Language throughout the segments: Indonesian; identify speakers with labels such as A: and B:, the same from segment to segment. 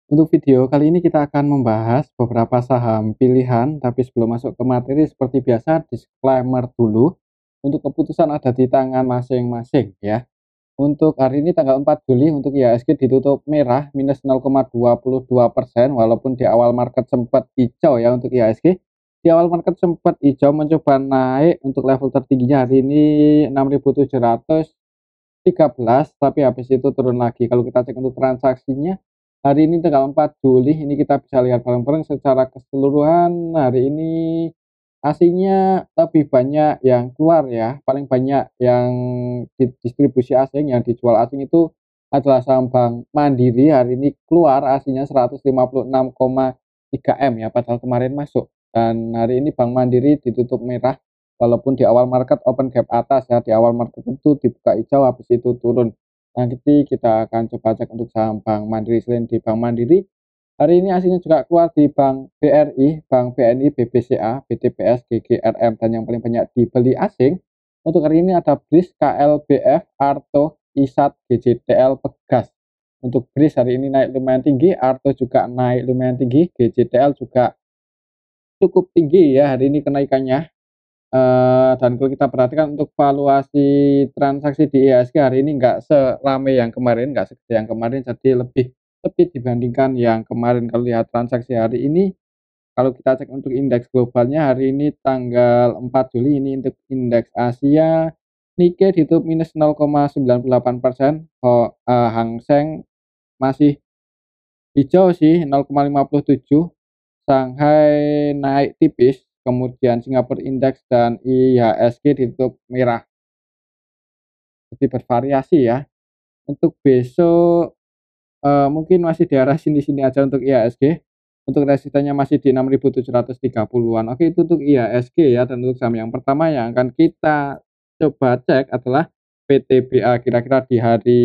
A: Untuk video kali ini kita akan membahas beberapa saham pilihan, tapi sebelum masuk ke materi seperti biasa disclaimer dulu. Untuk keputusan ada di tangan masing-masing ya. Untuk hari ini tanggal 4 Juli untuk IHSG ditutup merah minus 0,22% walaupun di awal market sempat hijau ya untuk IHSG. Di awal market sempat hijau mencoba naik untuk level tertingginya hari ini 6.713 tapi habis itu turun lagi. Kalau kita cek untuk transaksinya hari ini tanggal 4 Juli ini kita bisa lihat bareng-bareng secara keseluruhan hari ini asingnya lebih banyak yang keluar ya, paling banyak yang distribusi asing yang dijual asing itu adalah saham Bank Mandiri hari ini keluar aslinya 156,3 M ya, padahal kemarin masuk. Dan hari ini Bank Mandiri ditutup merah walaupun di awal market open gap atas ya, di awal market itu dibuka hijau habis itu turun. Nanti kita akan coba cek untuk saham Bank Mandiri. Selain di Bank Mandiri, hari ini aslinya juga keluar di Bank BRI, Bank BNI, BBCA, BTPS, GGRM, dan yang paling banyak dibeli asing. Untuk hari ini ada BRIS, KLBF, Arto, ISAT, GJTL, Pegas. Untuk BRIS hari ini naik lumayan tinggi, Arto juga naik lumayan tinggi, GJTL juga cukup tinggi ya hari ini kenaikannya. Dan kalau kita perhatikan untuk valuasi transaksi di IHSG hari ini nggak serame yang kemarin, nggak segede yang kemarin, jadi lebih sepi dibandingkan yang kemarin. Kalau lihat transaksi hari ini, kalau kita cek untuk indeks globalnya hari ini tanggal 4 Juli ini untuk indeks Asia, Nikkei ditutup minus 0,98%, Hang Seng masih hijau sih 0,57, Shanghai naik tipis, kemudian Singapore Index dan IHSG ditutup merah. Jadi bervariasi ya. Untuk besok mungkin masih di arah sini-sini aja untuk IHSG. Untuk resistennya masih di 6.730-an. Oke, itu untuk IHSG ya. Dan untuk saham yang pertama yang akan kita coba cek adalah PTBA. Kira-kira di hari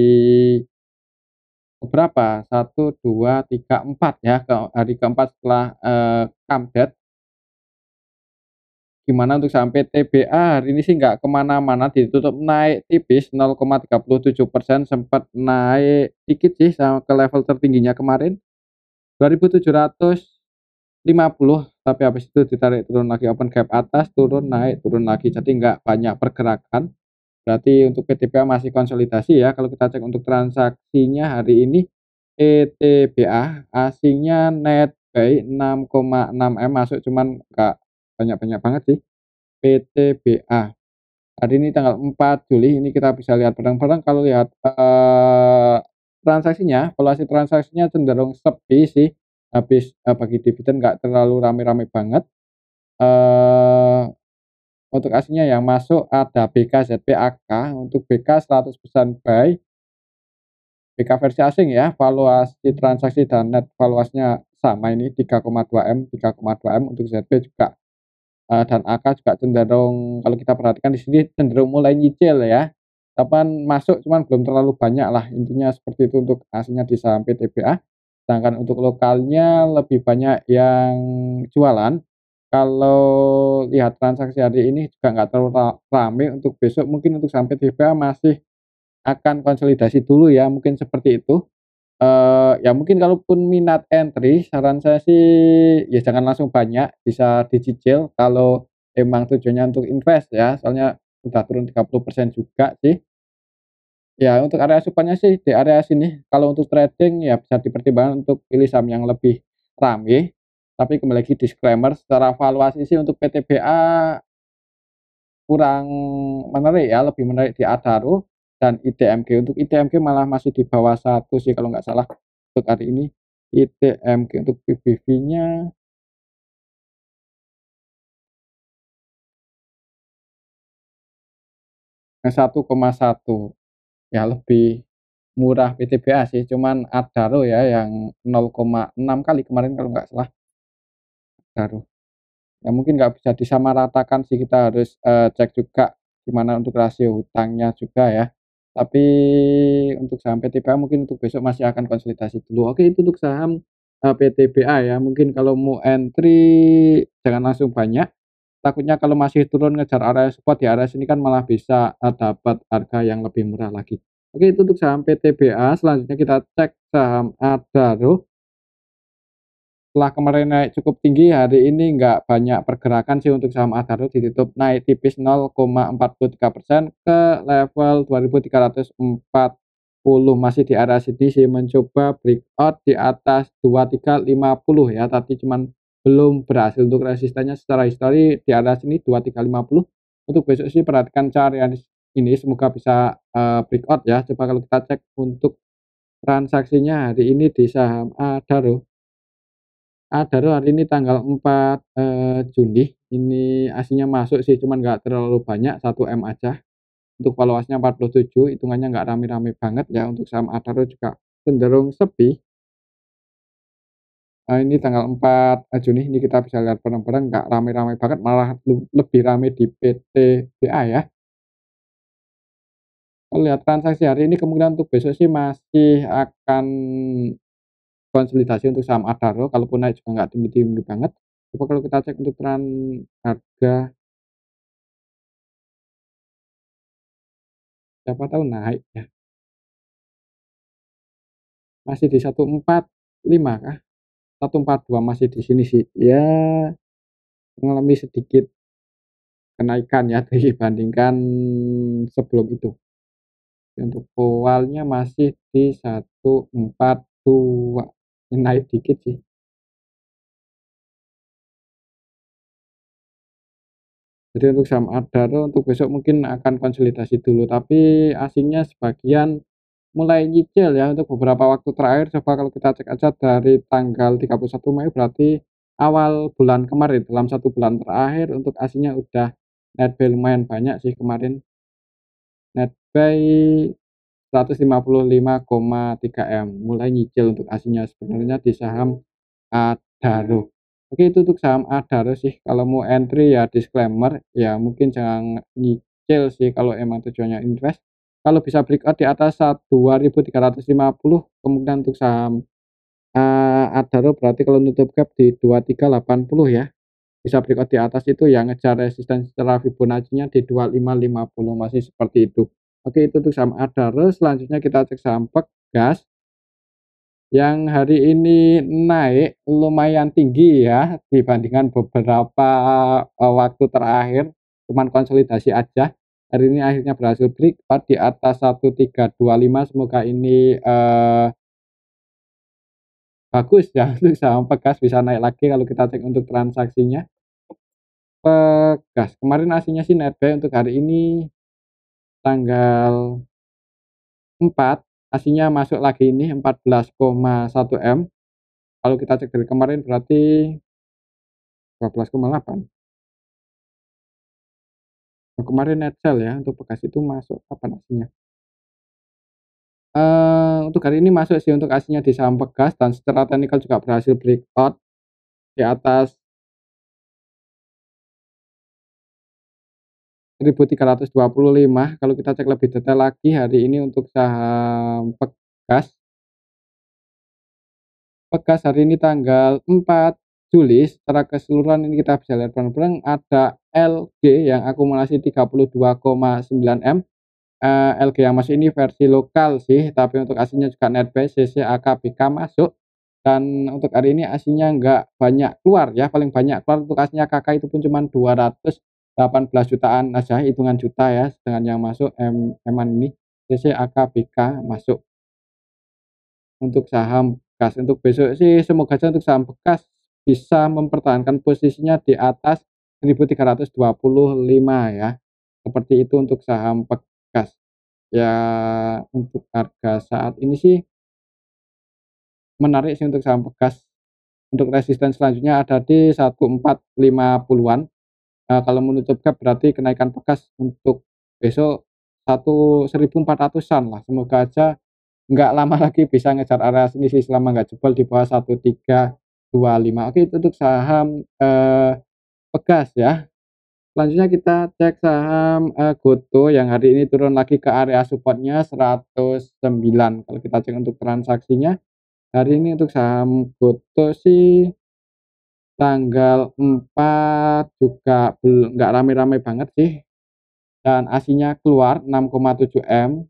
A: berapa? 1, 2, 3, 4 ya. Ke hari keempat setelah comeback. Gimana untuk saham PTBA hari ini sih nggak kemana-mana, ditutup naik tipis 0,37%, sempat naik dikit sih ke level tertingginya kemarin 2.750, tapi habis itu ditarik turun lagi, open gap atas, turun lagi, jadi nggak banyak pergerakan. Berarti untuk PTBA masih konsolidasi ya. Kalau kita cek untuk transaksinya hari ini PTBA asingnya net buy 6,6 M masuk, cuman nggak banyak-banyak banget sih. PTBA hari ini tanggal 4 Juli ini kita bisa lihat bareng-bareng. Kalau lihat transaksinya, valuasi transaksinya cenderung sepi sih, habis bagi dividen nggak terlalu rame-rame banget. eee, untuk aslinya yang masuk ada BKZPAK, untuk BK 100% buy, BK versi asing ya, valuasi transaksi dan net valuasinya sama ini 3,2 M, 3,2 M. Untuk ZP juga dan AK juga cenderung, kalau kita perhatikan di sini cenderung mulai nyicil ya, kapan masuk cuman belum terlalu banyak lah, intinya seperti itu untuk aslinya di saham PTBA. Sedangkan untuk lokalnya lebih banyak yang jualan. Kalau lihat transaksi hari ini juga nggak terlalu rame. Untuk besok mungkin untuk saham PTBA masih akan konsolidasi dulu ya, mungkin seperti itu. Ya mungkin kalaupun minat entry, saran saya sih ya jangan langsung banyak, bisa dicicil kalau emang tujuannya untuk invest ya, soalnya udah turun 30% juga sih. Ya untuk area support sih di area sini, kalau untuk trading ya bisa dipertimbangkan untuk pilih saham yang lebih rame, tapi kembali lagi disclaimer, secara valuasi sih untuk PTBA kurang menarik ya, lebih menarik di Adaro dan ITMG. Untuk ITMG malah masih di bawah 1 sih kalau nggak salah untuk hari ini. ITMG untuk PBV-nya 1,1, ya lebih murah PTBA sih, cuman Adaro ya yang 0,6 kali kemarin kalau nggak salah, Adaro. Ya mungkin nggak bisa disamaratakan sih, kita harus cek juga gimana untuk rasio hutangnya juga ya. Tapi untuk saham PTBA mungkin untuk besok masih akan konsolidasi dulu. Oke, itu untuk saham PTBA ya. Mungkin kalau mau entry jangan langsung banyak, takutnya kalau masih turun ngejar area support di area sini kan malah bisa dapat harga yang lebih murah lagi. Oke, itu untuk saham PTBA. Selanjutnya kita cek saham Adaro. setelah kemarin naik cukup tinggi, hari ini nggak banyak pergerakan sih untuk saham Adaro, ditutup naik tipis 0,43% ke level 2.340, masih di area sini sih, mencoba breakout di atas 2350 ya, tadi cuman belum berhasil untuk resistennya secara histori di area sini 2350. Untuk besok sih perhatikan carian ini, semoga bisa breakout ya. Coba kalau kita cek untuk transaksinya hari ini di saham Adaro. Adaro hari ini tanggal 4 Juni, ini aslinya masuk sih, cuman nggak terlalu banyak, 1 M aja. Untuk valuasinya 47, hitungannya nggak rame-rame banget ya. Untuk saham Adaro juga cenderung sepi. Ini tanggal 4 Juni, ini kita bisa lihat bareng-bareng, nggak rame-rame banget, malah lebih rame di PTBA ya. Kalau lihat transaksi hari ini, kemungkinan untuk besok sih masih akan konsolidasi untuk saham Adaro, kalaupun naik juga nggak tinggi-tinggi banget. Coba kalau kita cek untuk harga, siapa tahu naik ya. Masih di 145 kah? 142, masih di sini sih. Ya, mengalami sedikit kenaikan ya dibandingkan sebelum itu. Untuk awalnya masih di 142, naik dikit sih. Jadi untuk saham Adaro untuk besok mungkin akan konsolidasi dulu, tapi asingnya sebagian mulai nyicil ya untuk beberapa waktu terakhir. Coba kalau kita cek aja dari tanggal 31 Mei, berarti awal bulan kemarin, dalam 1 bulan terakhir untuk asingnya udah netbuy lumayan banyak sih kemarin, netbuy 155,3 M, mulai nyicil untuk asingnya sebenarnya di saham Adaro. Oke, itu untuk saham Adaro sih. Kalau mau entry ya disclaimer, ya mungkin jangan nyicil sih kalau emang tujuannya invest. Kalau bisa breakout di atas 2.350, kemudian untuk saham Adaro berarti kalau nutup gap di 2380 ya. Bisa breakout di atas itu ya, ngejar resisten secara Fibonacci-nya di 2550, masih seperti itu. Oke, itu untuk saham Adaro. Selanjutnya kita cek saham Pegas yang hari ini naik lumayan tinggi ya dibandingkan beberapa waktu terakhir, cuman konsolidasi aja. Hari ini akhirnya berhasil breakout di atas 1325, semoga ini bagus ya untuk saham Pegas bisa naik lagi kalau kita cek untuk transaksinya. Pegas kemarin aslinya sih netbuy untuk hari ini tanggal 4, aslinya masuk lagi ini 14,1 M. Kalau kita cek dari kemarin berarti 12,8. Nah, kemarin net sell ya untuk Pegas itu masuk kapan aslinya? Untuk hari ini masuk sih untuk aslinya di saham Pegas, dan secara teknikal juga berhasil breakout di atas 1325. Kalau kita cek lebih detail lagi hari ini untuk saham Pegas. Pegas hari ini tanggal 4 Juli, secara keseluruhan ini kita bisa lihat bareng-bareng ada LG yang akumulasi 32,9 M. LG yang masuk ini versi lokal sih, tapi untuk aslinya juga netbuy CCAKBK masuk, dan untuk hari ini aslinya nggak banyak keluar ya, paling banyak keluar untuk aslinya KK itu pun cuma 218 jutaan aja, hitungan juta ya, dengan yang masuk M-an ini CCAKBK masuk untuk saham bekas. Untuk besok sih semoga aja untuk saham bekas bisa mempertahankan posisinya di atas 1325 ya, seperti itu untuk saham bekas. Ya, untuk harga saat ini sih menarik sih untuk saham Pegas. Untuk resisten selanjutnya ada di 1450-an. Kalau menutup gap berarti kenaikan Pegas untuk besok 1.400-an lah. Semoga aja nggak lama lagi bisa ngejar area sini sih, selama nggak jebol di bawah 1325. Oke, itu untuk saham Pegas ya. Selanjutnya kita cek saham GoTo yang hari ini turun lagi ke area supportnya 109. Kalau kita cek untuk transaksinya hari ini untuk saham GoTo sih tanggal 4 juga nggak rame-rame banget sih, dan aslinya keluar 6,7 M.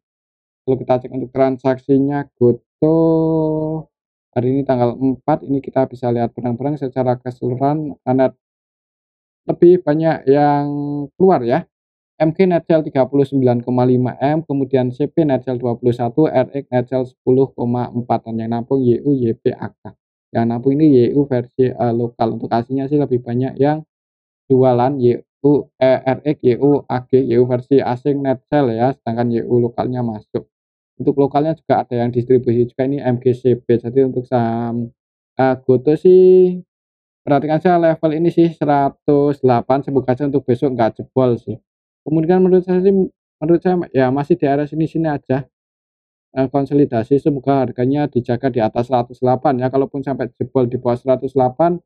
A: Kalau kita cek untuk transaksinya GoTo Hari ini tanggal 4 ini kita bisa lihat benang-benang secara keseluruhan, lebih banyak yang keluar ya. MG net sale 39,5 M, kemudian CP net sale 21, RX net sale 10,4, dan yang nampung YU, YP, AK. Yang nampung ini YU versi lokal. Untuk aslinya sih lebih banyak yang jualan YU, RX, YU, AG, YU versi asing net sale ya, sedangkan YU lokalnya masuk. Untuk lokalnya juga ada yang distribusi juga, ini MGCB. Jadi untuk saham GOTO sih perhatikan saja level ini sih 108, semoga saja untuk besok nggak jebol sih. Kemungkinan menurut saya ya masih di area sini-sini aja, konsolidasi, semoga harganya dijaga di atas 108 ya, kalaupun sampai jebol di bawah 108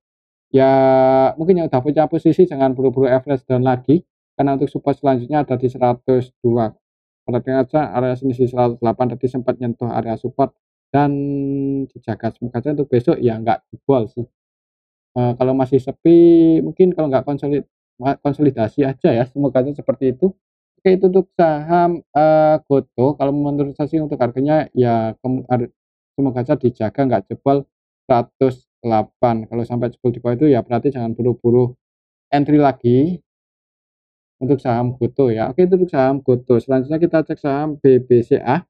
A: ya mungkin yang udah punya posisi jangan buru-buru average down lagi, karena untuk support selanjutnya ada di 102. Perhatikan aja area sini di 108 tadi sempat nyentuh area support dan dijaga, semoga saja untuk besok ya nggak jebol sih. Kalau masih sepi mungkin kalau nggak konsolidasi aja ya, semoga aja seperti itu. Oke, itu untuk saham, GOTO. Kalau menurut saya sih untuk harganya ya semoga aja dijaga nggak jebol 108. Kalau sampai jebol di bawah itu ya berarti jangan buru-buru entry lagi untuk saham GOTO ya. Oke, itu untuk saham GOTO. Selanjutnya kita cek saham BBCA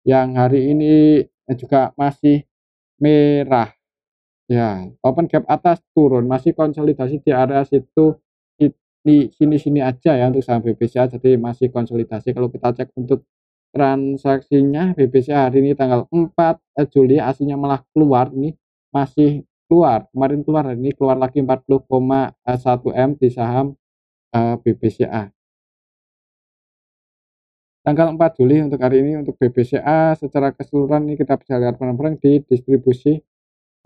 A: yang hari ini, juga masih merah. Ya, open gap atas turun, masih konsolidasi di area situ, di sini-sini aja ya untuk saham BBCA, jadi masih konsolidasi. Kalau kita cek untuk transaksinya, BBCA hari ini tanggal 4 Juli aslinya malah keluar nih, masih keluar, kemarin keluar, hari ini keluar lagi 40,1 M di saham, BBCA. Tanggal 4 Juli untuk hari ini untuk BBCA secara keseluruhan ini kita bisa lihat barang-barang didistribusi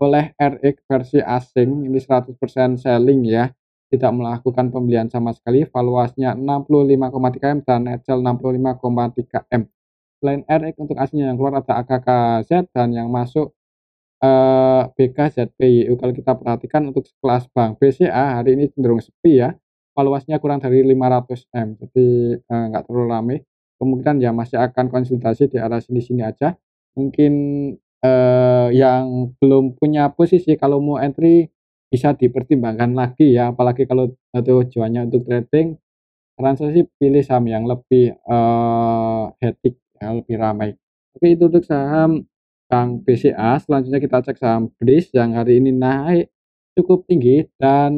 A: oleh RX versi asing, ini 100% selling ya, tidak melakukan pembelian sama sekali, valuasinya 65,3 M dan net sale 65,3 M. Selain RX untuk aslinya yang keluar ada AKKZ dan yang masuk BKZPYU. Kalau kita perhatikan untuk kelas bank BCA hari ini cenderung sepi ya, valuasinya kurang dari 500 M, jadi nggak terlalu ramai. Kemungkinan ya masih akan konsultasi di arah sini-sini aja. Mungkin yang belum punya posisi kalau mau entry bisa dipertimbangkan lagi ya, apalagi kalau tujuannya untuk trading, saran saya sih pilih saham yang lebih, hektik ya, lebih ramai. Oke, itu untuk saham Bank BCA. Selanjutnya kita cek saham BRIS yang hari ini naik cukup tinggi dan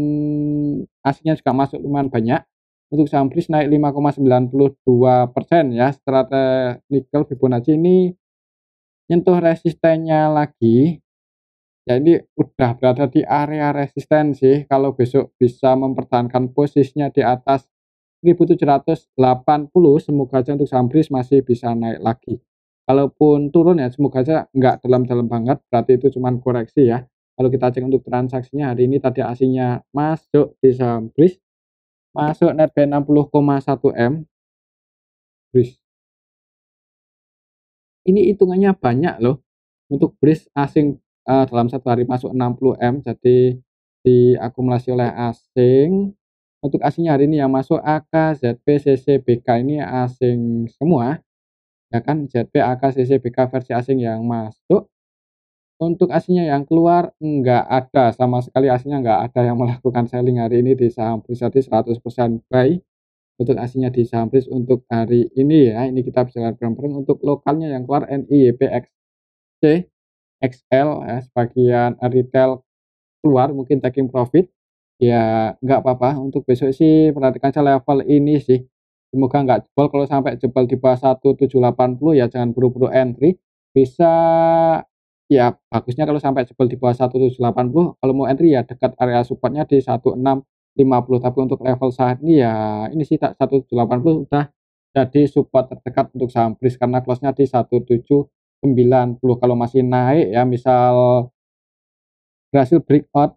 A: aslinya juga masuk lumayan banyak. Untuk saham BRIS naik 5,92% ya, secara teknikal Fibonacci ini nyentuh resistennya lagi. Ya ini udah berada di area resisten sih, kalau besok bisa mempertahankan posisinya di atas 1780, semoga aja untuk saham BRIS masih bisa naik lagi. Kalaupun turun ya semoga aja nggak dalam-dalam banget, berarti itu cuman koreksi ya. Kalau kita cek untuk transaksinya hari ini tadi aslinya masuk di saham BRIS, masuk netbuy 60,1 M BRIS. Ini hitungannya banyak loh, untuk BRIS asing, dalam satu hari masuk 60 M, jadi diakumulasi oleh asing. Untuk asingnya hari ini yang masuk AK, ZP, CC, BK ini asing semua, ya kan, ZP, AK, CC, BK versi asing yang masuk. Untuk asingnya yang keluar enggak ada, sama sekali asingnya enggak ada yang melakukan selling hari ini di saham BRIS, jadi 100% buy untuk asingnya di saham BRIS untuk hari ini ya. Ini kita bisa lihat bareng-bareng untuk lokalnya yang keluar NIYPXC, XL ya, sebagian retail keluar mungkin taking profit, ya nggak apa-apa, untuk besok sih perhatikan saja level ini sih, semoga nggak jebol. Kalau sampai jebol di bawah 1780 ya jangan buru-buru entry, bisa ya bagusnya kalau sampai jebol di bawah 1780, kalau mau entry ya dekat area supportnya di 1650, tapi untuk level saat ini ya ini sih 1780 udah jadi support terdekat untuk saham BRIS karena close-nya di 1790. Kalau masih naik ya misal berhasil breakout,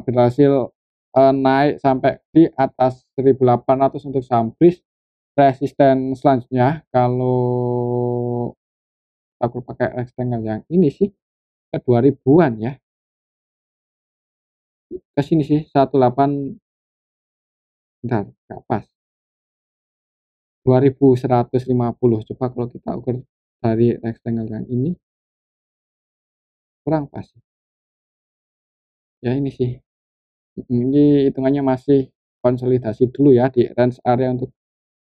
A: berhasil, naik sampai di atas 1800 untuk saham BRIS, resisten selanjutnya kalau aku pakai rectangle yang ini sih ke 2000-an ya, ke sini sih 18, bentar nggak pas, 2150. Coba kalau kita ukur dari rectangle yang ini, kurang pas. Ya ini sih, ini hitungannya masih konsolidasi dulu ya di range area untuk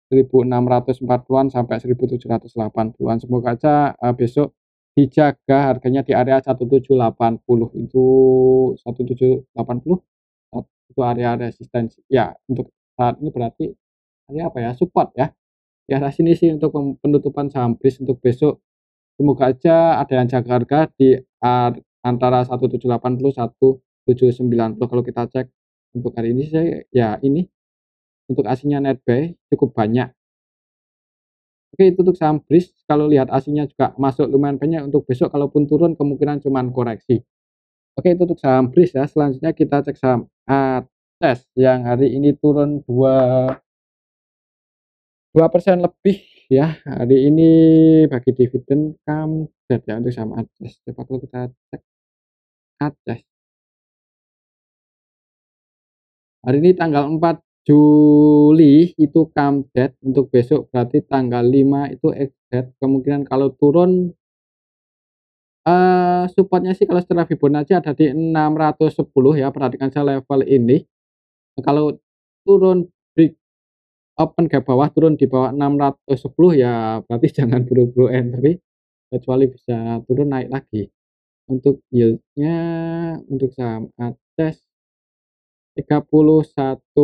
A: 1640-an sampai 1780-an. Semoga aja besok dijaga harganya di area 1780 itu 1780 itu area resistensi. Ya, untuk saat ini berarti area apa ya? Support ya. Di arah sini sih untuk penutupan saham BRIS untuk besok. Semoga aja ada yang jaga harga di antara 1780 1790. Kalau kita cek untuk hari ini sih ya ini untuk aslinya net buy cukup banyak. Oke, itu untuk saham BRIS, kalau lihat aslinya juga masuk lumayan banyak untuk besok, kalaupun turun kemungkinan cuman koreksi. Oke, itu untuk saham BRIS ya. Selanjutnya kita cek saham ATES yang hari ini turun 2% lebih ya. Hari ini bagi dividen comeback ya untuk saham ATES. Coba kalau kita cek ATES. Hari ini tanggal 4 Juli itu comeback, untuk besok berarti tanggal 5 itu exit. Kemungkinan kalau turun supportnya sih kalau secara Fibonacci ada di 610 ya, perhatikan saya level ini. Kalau turun break open gap bawah, turun di bawah 610 ya berarti jangan buru-buru entry, kecuali bisa turun naik lagi. Untuk yield-nya untuk saham ATES Rp31,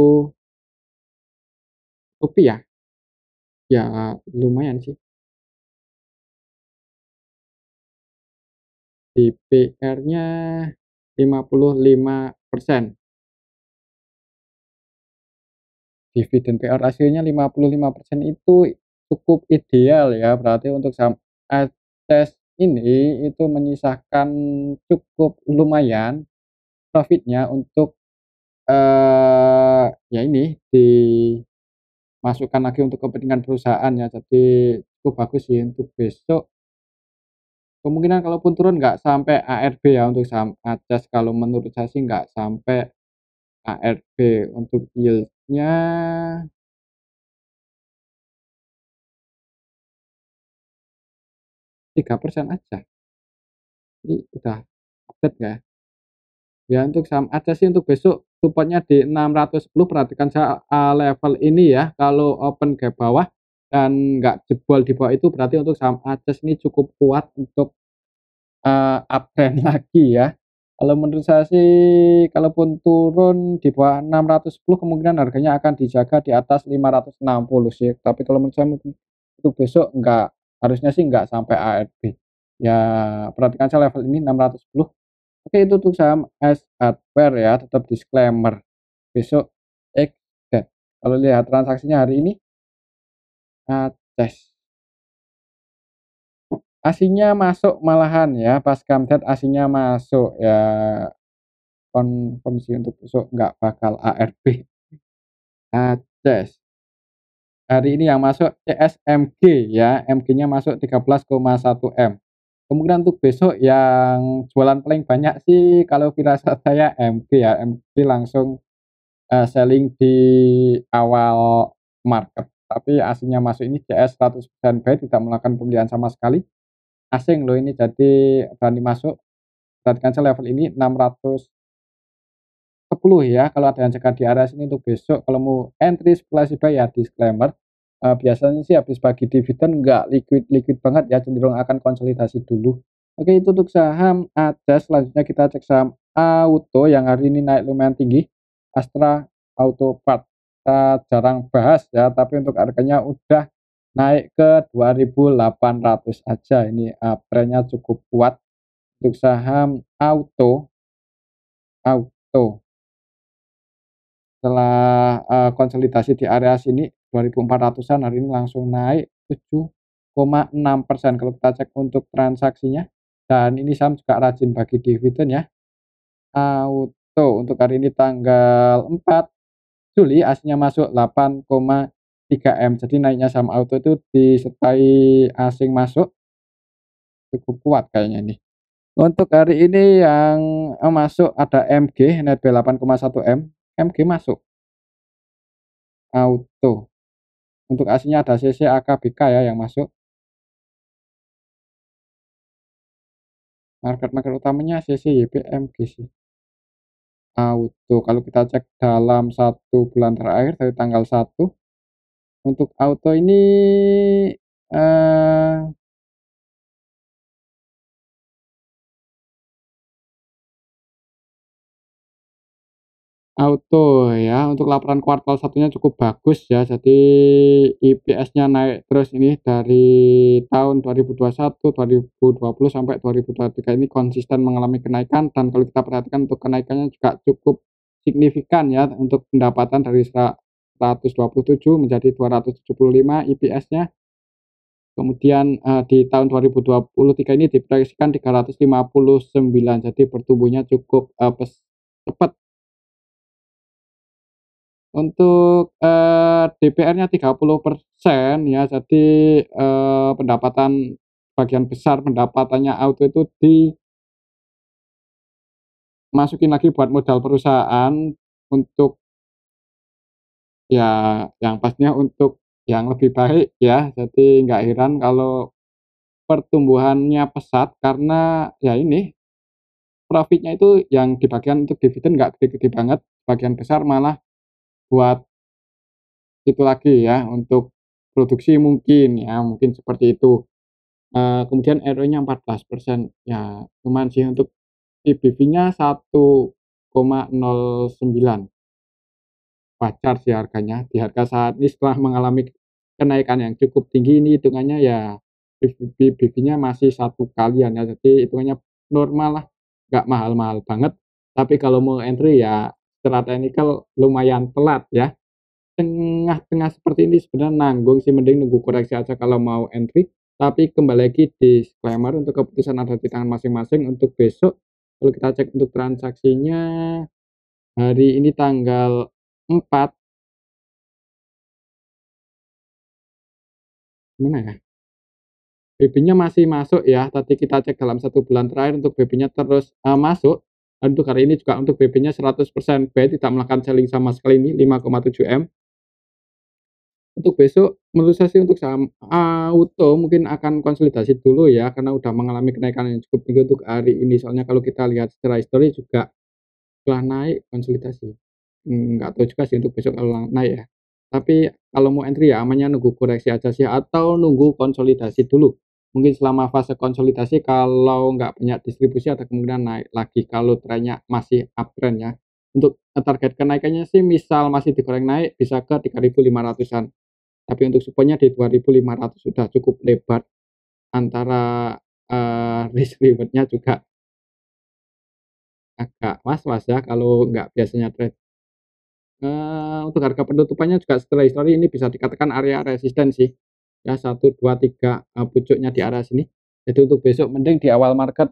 A: ya lumayan sih. DPR-nya 55%. Dividen PR rasionya 55% itu cukup ideal ya, berarti untuk saham ATES ini itu menyisakan cukup lumayan profitnya untuk, ya ini dimasukkan lagi untuk kepentingan perusahaan ya, jadi cukup bagus sih untuk besok. Kemungkinan kalaupun turun nggak sampai ARB ya untuk saham ATES, kalau menurut saya sih nggak sampai ARB. Untuk yield-nya 3% aja, ini udah update ya. Ya untuk saham Aca sih untuk besok support-nya di 610, perhatikan saya level ini ya, kalau open gap bawah dan nggak jebol di bawah itu berarti untuk saham Aces ini cukup kuat untuk, uptrend lagi ya. Kalau menurut saya sih kalaupun turun di bawah 610 kemungkinan harganya akan dijaga di atas 560 sih, tapi kalau menurut saya mungkin untuk besok nggak, harusnya sih nggak sampai ARB. Ya perhatikan saya level ini 610. Oke, itu untuk saham S Hardware ya, tetap disclaimer. Besok exit. Kalau lihat transaksinya hari ini, ATES. Aslinya masuk malahan ya, pas Camtat aslinya masuk ya, kondisi untuk besok nggak bakal ARB. ATES. Hari ini yang masuk CSMG ya, MG-nya masuk 13,1 M. Kemungkinan untuk besok yang jualan paling banyak sih kalau firasat saya MG ya, MG langsung selling di awal market, tapi aslinya masuk ini CS 100% buy, tidak melakukan pembelian sama sekali. Asing loh ini, jadi berani masuk. Perhatikan saja level ini 610 ya, kalau ada yang jaga di area sini untuk besok. Kalau mau entry spekulasi buy ya disclaimer. Biasanya sih habis bagi dividen nggak liquid banget ya, cenderung akan konsolidasi dulu. Oke, itu untuk saham ACES. Selanjutnya kita cek saham Auto yang hari ini naik lumayan tinggi, Astra Auto Part. Kita jarang bahas ya, tapi untuk harganya udah naik ke 2.800 aja. Ini trennya cukup kuat untuk saham Auto. Setelah, konsolidasi di area sini 2.400-an, hari ini langsung naik 7,6% kalau kita cek untuk transaksinya, dan ini saham juga rajin bagi dividen ya. Auto untuk hari ini tanggal 4 Juli aslinya masuk 8,3 M, jadi naiknya saham Auto itu disertai asing masuk cukup kuat kayaknya nih. Untuk hari ini yang, masuk ada MG netbuy 8,1 M, MG masuk Auto. Untuk aslinya ada CC, AK, BK ya yang masuk. Market-market utamanya CC, YP, MG sih. Auto kalau kita cek dalam 1 bulan terakhir dari tanggal 1 untuk auto ini, eee auto ya, untuk laporan kuartal satunya cukup bagus ya, jadi IPS-nya naik terus ini dari tahun 2021, 2020, sampai 2023 ini konsisten mengalami kenaikan dan kalau kita perhatikan untuk kenaikannya juga cukup signifikan ya, untuk pendapatan dari 127 menjadi 275 IPS-nya. Kemudian, di tahun 2023 ini diproyeksikan 359, jadi pertumbuhannya cukup, cepat. Untuk, DPR-nya 30% ya, jadi, pendapatan sebagian besar pendapatannya auto itu dimasukin lagi buat modal perusahaan untuk ya yang pastinya untuk yang lebih baik ya. Jadi nggak heran kalau pertumbuhannya pesat karena ya ini, profitnya itu yang dibagikan untuk dividen nggak gede-gede banget, sebagian besar malah buat itu lagi ya, untuk produksi mungkin ya, mungkin seperti itu. Kemudian ROE-nya 14%, ya lumayan sih untuk EBV-nya 1,09, wajar sih harganya. Di harga saat ini setelah mengalami kenaikan yang cukup tinggi ini hitungannya ya EBV-nya masih 1 kalian ya, jadi hitungannya normal lah, nggak mahal-mahal banget. Tapi kalau mau entry ya secara teknikal lumayan telat ya. Tengah-tengah seperti ini sebenarnya nanggung sih, mending nunggu koreksi aja kalau mau entry, tapi kembali lagi disclaimer untuk keputusan ada di tangan masing-masing. Untuk besok, kalau kita cek untuk transaksinya hari ini tanggal 4, gimana ya, BB-nya masih masuk ya, tadi kita cek dalam 1 bulan terakhir untuk BB-nya terus, masuk, dan untuk hari ini juga untuk BB-nya 100% buy, tidak melakukan selling sama sekali ini 5,7 M. Untuk besok menurut saya sih untuk saham auto mungkin akan konsolidasi dulu ya, karena udah mengalami kenaikan yang cukup tinggi untuk hari ini. Soalnya kalau kita lihat secara histori juga setelah naik konsolidasi. Nggak tahu juga sih untuk besok kalau naik ya. Tapi kalau mau entry ya amannya nunggu koreksi aja sih atau nunggu konsolidasi dulu. Mungkin selama fase konsolidasi kalau nggak banyak distribusi ada kemungkinan naik lagi kalau trennya masih uptrend ya. Untuk target kenaikannya sih misal masih digoreng naik bisa ke 3.500-an. Tapi untuk supportnya di 2.500 sudah cukup lebar antara, risk reward-nya juga agak was-was ya kalau nggak biasanya trade. Untuk harga penutupannya juga setelah histori ini bisa dikatakan area resisten sih, ya 1, 2, 3 pucuknya di area sini. Jadi untuk besok mending di awal market,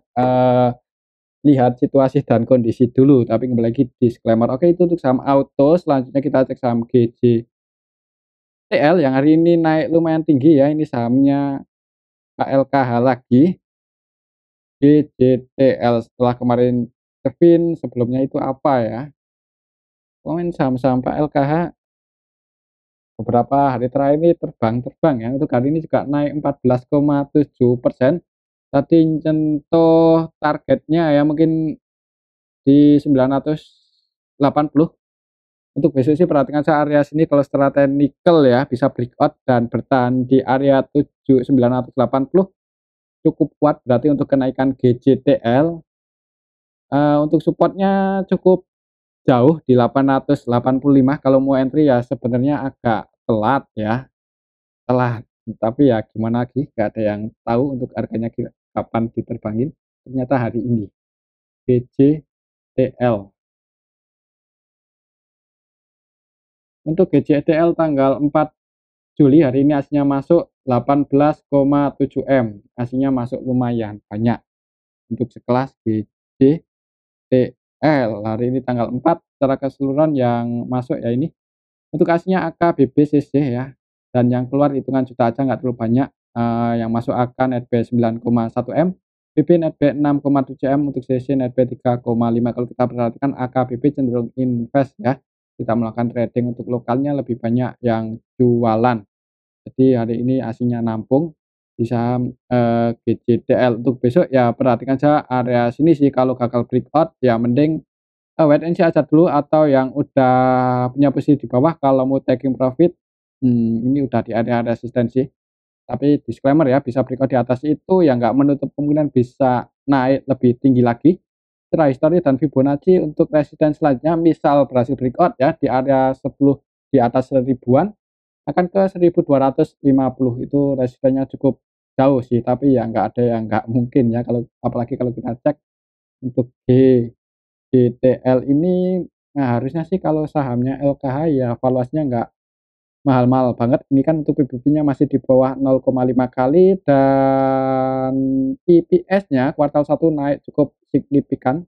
A: lihat situasi dan kondisi dulu, tapi kembali lagi disclaimer. Oke itu untuk saham auto, selanjutnya kita cek saham GJTL yang hari ini naik lumayan tinggi ya, ini sahamnya KLKH lagi. GJTL setelah kemarin Kevin, sebelumnya itu apa ya, pokoknya saham-saham Pak LKH beberapa hari terakhir ini terbang-terbang ya, untuk hari ini juga naik 14,7%, tadi nyentuh targetnya ya mungkin di 980. Untuk besok sih perhatikan saya area sini kalau secara teknikal ya bisa breakout dan bertahan di area 980 cukup kuat, berarti untuk kenaikan GJTL. Untuk supportnya cukup jauh di 885, kalau mau entry ya sebenarnya agak telat ya, telat. Tapi ya gimana lagi, nggak ada yang tahu untuk harganya kapan diterbangin, ternyata hari ini. GJTL. Untuk GJTL tanggal 4 Juli hari ini aslinya masuk 18,7 M, aslinya masuk lumayan banyak untuk sekelas GJTL. Hari ini tanggal 4 secara keseluruhan yang masuk ya ini. Untuk aslinya AK, BB, CC ya, dan yang keluar hitungan juta aja nggak terlalu banyak, yang masuk AK netb 9,1 M, BB netb 6,7 M, untuk CC netb 3,5. Kalau kita perhatikan AK, BB cenderung invest ya, kita melakukan trading. Untuk lokalnya lebih banyak yang jualan. Jadi hari ini aslinya nampung di saham, GJDL. Untuk besok ya perhatikan saja area sini sih, kalau gagal breakout ya mending, wait and see aja dulu, atau yang udah punya posisi di bawah kalau mau taking profit, ini udah di area resistensi. Tapi disclaimer ya, bisa breakout di atas itu ya nggak menutup kemungkinan bisa naik lebih tinggi lagi. Secara histori dan Fibonacci untuk resisten selanjutnya misal berhasil breakout ya di area 10 di atas seribuan akan ke 1250, itu resistennya cukup jauh sih, tapi ya nggak ada yang nggak mungkin ya, kalau apalagi kalau kita cek untuk GTL ini, nah harusnya sih kalau sahamnya LKH ya valuasinya nggak mahal-mahal banget. Ini kan untuk PBB-nya masih di bawah 0,5 kali, dan EPS-nya kuartal 1 naik cukup signifikan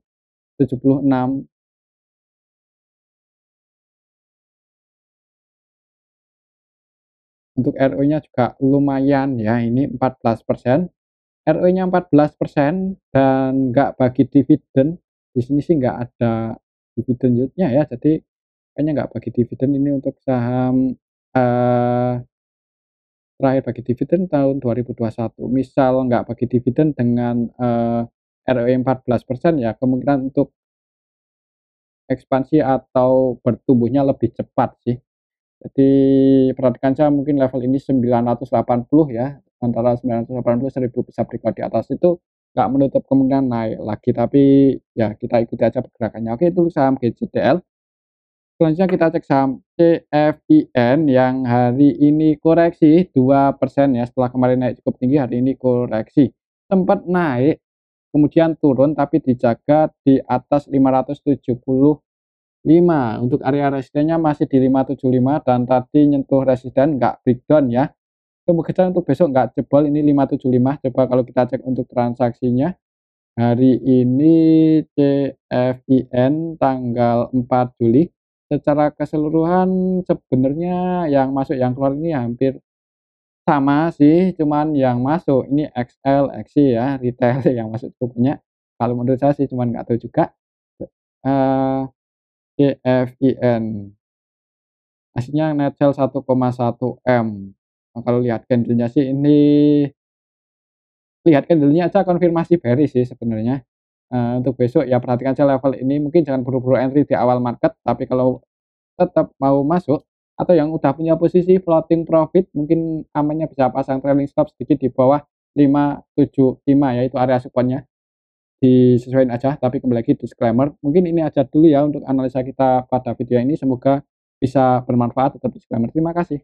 A: 76. Untuk ROE-nya juga lumayan ya, ini 14%. ROE-nya 14% dan nggak bagi dividen. Di sini sih nggak ada dividen yield-nya ya, jadi kayaknya nggak bagi dividen ini untuk saham, terakhir bagi dividen tahun 2021. Misal nggak bagi dividen dengan, ROE 14% ya kemungkinan untuk ekspansi atau bertumbuhnya lebih cepat sih. Jadi perhatikan saja mungkin level ini 980 ya, antara 980, 1000 bisa breakout di atas itu nggak menutup kemungkinan naik lagi, tapi ya kita ikuti aja pergerakannya. Oke, itu saham GJDL. Selanjutnya kita cek saham CFIN yang hari ini koreksi 2% ya, setelah kemarin naik cukup tinggi, hari ini koreksi. Sempat naik, kemudian turun tapi dijaga di atas 575. Untuk area resistennya masih di 575 dan tadi nyentuh resisten nggak breakdown ya. Kemungkinan untuk besok nggak jebol ini 575. Coba kalau kita cek untuk transaksinya. Hari ini CFIN tanggal 4 Juli. Secara keseluruhan sebenarnya yang masuk yang keluar ini hampir sama sih, cuman yang masuk ini XL, XI ya, retail yang masuk cukup banyak. Kalau menurut saya sih, cuman nggak tahu juga. Eee, CFIN hasilnya net sale 1,1 M. Nah, kalau lihat candle-nya sih ini, lihat candle-nya aja konfirmasi bearish sih sebenarnya. Untuk besok ya perhatikan aja level ini, mungkin jangan buru-buru entry di awal market, tapi kalau tetap mau masuk atau yang udah punya posisi floating profit mungkin amannya bisa pasang trailing stop sedikit di bawah 575 ya, itu area support-nya. Disesuaiin aja, tapi kembali lagi disclaimer, mungkin ini aja dulu ya untuk analisa kita pada video ini, semoga bisa bermanfaat. Tetap disclaimer. Terima kasih.